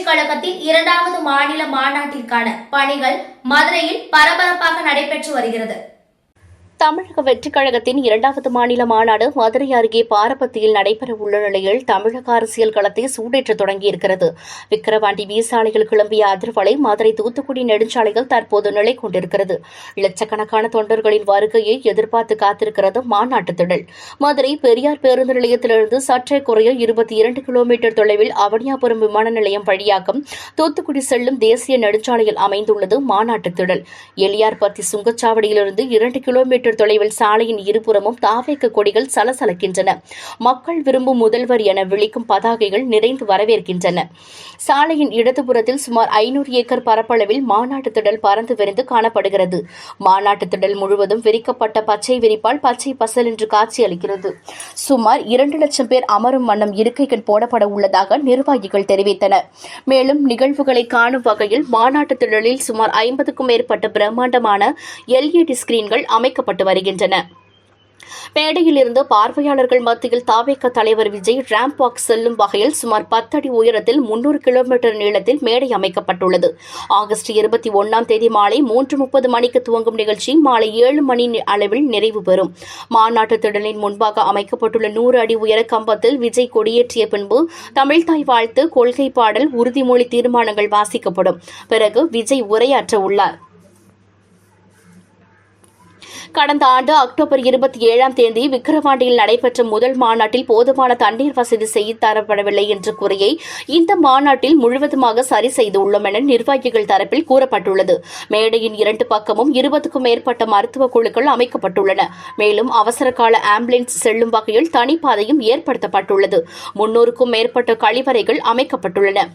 வெற்றிக் கழகத்தின் 2வது மாநில மாநாட்டிற்கான பணிகள் மதுரையில் பரபரப்பாக நடைபெற்று வருகிறது. தமிழக வெற்றிக் கழகத்தின் 2வது மாநில மாநாடு மதுரை அருகே பாரபத்தியில் நடைபெறவுள்ள நிலையில் தமிழக அரசியல் களத்தை சூடேற்ற தொடங்கியிருக்கிறது. விக்கிரவாண்டி சாலையில் கிளம்பிய அதிர்வலை மதுரை தூத்துக்குடி நெடுஞ்சாலைகள் தற்போது நிலை கொண்டிருக்கிறது. லட்சக்கணக்கான தொண்டர்களின் வருகையை எதிர்பார்த்து காத்திருக்கிறது மாநாட்டு திடல். மதுரை பெரியார் பேருந்து நிலையத்திலிருந்து சற்றே குறைய 22 கிலோமீட்டர் தொலைவில் அவனியாபுரம் விமான நிலையம் வழியாக தூத்துக்குடி செல்லும் தேசிய நெடுஞ்சாலையில் அமைந்துள்ளது மாநாட்டு திடல். எலியார்பத்தி சுங்கச்சாவடியிலிருந்து 2 கிலோமீட்டர் தொலைவில் சாலையின் இருபுறமும் தாவேக்க கொடிகள் சலசலக்கின்றன. மக்கள் விரும்பும் முதல்வர் என விழிக்கும் பதாகைகள் நிறைந்து வரவேற்கின்றன. சாலையின் இடதுபுறத்தில் சுமார் 500 ஏக்கர் பரப்பளவில் மாநாட்டு திடல் பறந்து விரிந்து காணப்படுகிறது. மாநாட்டு திடல் முழுவதும் விரிக்கப்பட்ட பச்சை விரிப்பால் பச்சை பசல் என்று காட்சியளிக்கிறது. சுமார் 2 லட்சம் பேர் அமரும் வண்ணம் இருக்கைகள் போடப்பட உள்ளதாக நிர்வாகிகள் தெரிவித்தனர். மேலும் நிகழ்வுகளை காணும் வகையில் மாநாட்டு திடலில் சுமார் 50க்கும் மேற்பட்ட பிரம்மாண்டமான LED ஸ்கிரீன்கள் அமைக்கப்பட்டு வருகின்றன. மேடையிலிருந்து பார்வையாளர்கள் மத்தியில் தாவேக தலைவர் விஜய் ராம்ப் வாக் செல்லும் வகையில் சுமார் 10 அடி உயரத்தில் 300 கிலோமீட்டர் நீளத்தில் மேடை அமைக்கப்பட்டுள்ளது. ஆகஸ்ட் 21ஆம் தேதி மாலை 3:30 மணிக்கு துவங்கும் நிகழ்ச்சி மாலை 7 மணி அளவில் நிறைவு பெறும். மாநாட்டு திடலின் முன்பாக அமைக்கப்பட்டுள்ள 100 அடி உயர கம்பத்தில் விஜய் கொடியேற்றிய பின்பு தமிழ்தாய் வாழ்த்து, கொள்கை பாடல், உறுதிமொழி தீர்மானங்கள் வாசிக்கப்படும். பிறகு விஜய் உரையாற்ற உள்ளார். கடந்த ஆண்டு அக்டோபர் 27ஆம் தேதி விக்கிரவாண்டியில் நடைபெற்ற முதல் மாநாட்டில் போதுமான தண்ணீர் வசதி செய்து தரப்படவில்லை என்ற குறையை இந்த மாநாட்டில் முழுவதுமாக சரி செய்துள்ளோம் என நிர்வாகிகள் தரப்பில் கூறப்பட்டுள்ளது. மேடையின் 2 பக்கமும் 20க்கும் மேற்பட்ட மருத்துவ குழுக்கள் அமைக்கப்பட்டுள்ளன. மேலும் அவசர கால ஆம்புலன்ஸ் செல்லும் வகையில் தனிப்பாதையும் ஏற்படுத்தப்பட்டுள்ளது. 300க்கும் மேற்பட்ட கழிவறைகள் அமைக்கப்பட்டுள்ளன.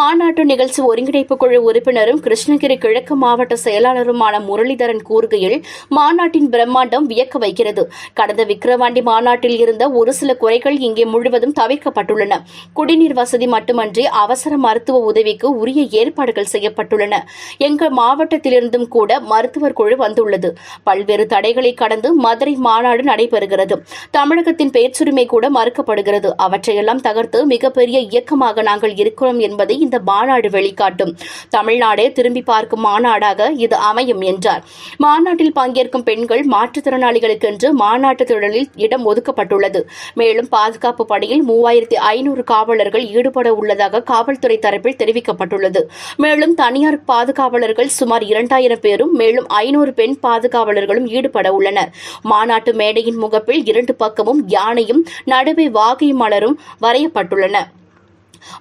மாநாட்டு நிகழ்ச்சி ஒருங்கிணைப்பு குழு உறுப்பினரும் கிருஷ்ணகிரி கிழக்கு மாவட்ட செயலாளருமான முரளிதரன் கூறுகையில், மாநாட்டின் பிரம்மாண்டம் வியக்க வைக்கிறது. கடந்த விக்கிரவாண்டி மாநாட்டில் இருந்த ஒரு சில குறைகள் இங்கே முழுவதும் தவிர்க்கப்பட்டுள்ளன. குடிநீர் வசதி மட்டுமன்றி அவசர மருத்துவ உதவிக்கு உரிய ஏற்பாடுகள் செய்யப்பட்டுள்ளன. எங்கள் மாவட்டத்திலிருந்தும் கூட மருத்துவர் குழு வந்துள்ளது. பல்வேறு தடைகளை கடந்து மதுரை மாநாடு நடைபெறுகிறது. தமிழகத்தின் பேச்சுரிமை கூட மறுக்கப்படுகிறது. அவற்றையெல்லாம் தகர்த்து மிகப்பெரிய இயக்கமாக நாங்கள் இருக்கிறோம் என்பதை இந்த மாநாடு வெளிக்காட்டும். தமிழ்நாடே திரும்பி பார்க்கும் மாநாடாக இது அமையும் என்றார். மாநாட்டில் பங்கேற்கும் பெண்கள், மாற்றுத்திறனாளிகளுக்கென்று மாநாட்டு திடலில் இடம் ஒதுக்கப்பட்டுள்ளது. மேலும் பாதுகாப்பு பணியில் 3500 காவலர்கள் ஈடுபட உள்ளதாக காவல்துறை தரப்பில் தெரிவிக்கப்பட்டுள்ளது. மேலும் தனியார் பாதுகாவலர்கள் சுமார் 2000 பேரும், மேலும் 500 பெண் பாதுகாவலர்களும் ஈடுபட உள்ளனர். மாநாட்டு மேடையின் முகப்பில் 2 பக்கமும் யானையும் நடுவே வாகை மலரும் வரையப்பட்டுள்ளன.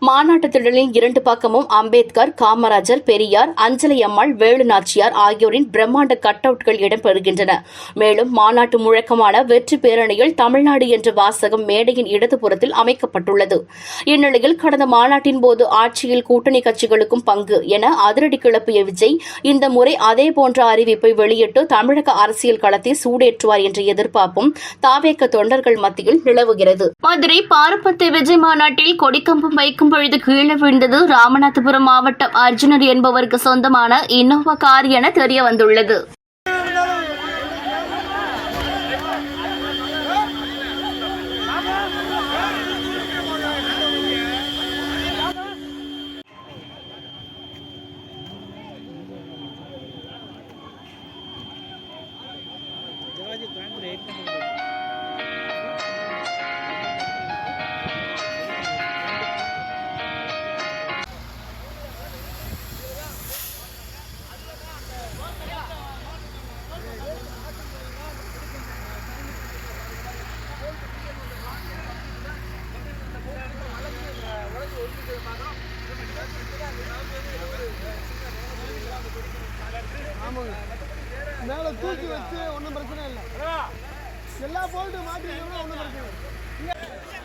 மாநாட்டு திடலின் 2 பக்கமும் அம்பேத்கர், காமராஜர், பெரியார், அஞ்சலை அம்மாள், வேலு நாச்சியார் ஆகியோரின் பிரம்மாண்ட கட் அவுட்கள் இடம்பெறுகின்றன. மேலும் மாநாட்டு முழக்கமான வெற்றி பேரணியில் தமிழ்நாடு என்ற வாசகம் மேடையின் இடதுபுறத்தில் அமைக்கப்பட்டுள்ளது. இந்நிலையில் கடந்த மாநாட்டின் போது ஆட்சியில் கூட்டணி கட்சிகளுக்கும் பங்கு என அதிரடி கிளப்பிய விஜய் இந்த முறை அதேபோன்ற அறிவிப்பை வெளியிட்டு தமிழக அரசியல் களத்தை சூடேற்றுவார் என்ற எதிர்பார்ப்பும் தாவேக தொண்டர்கள் மத்தியில் நிலவுகிறது. மதுரை பாரபத்திய விஜய் மாநாட்டில் கொடிக்கம்பம் வைக்கும் பொழுது கீழே விழுந்தது ராமநாதபுரம் மாவட்டம் அர்ஜுனர் என்பவருக்கு சொந்தமான இன்னோவா கார் என தெரிய வந்துள்ளது. மேலே தூக்கி வச்சு ஒன்றும் பிரச்சனை இல்லை. எல்லா போல்ட்டும் மாட்டிக்கணும், ஒன்றும் பிரச்சனை இல்லை.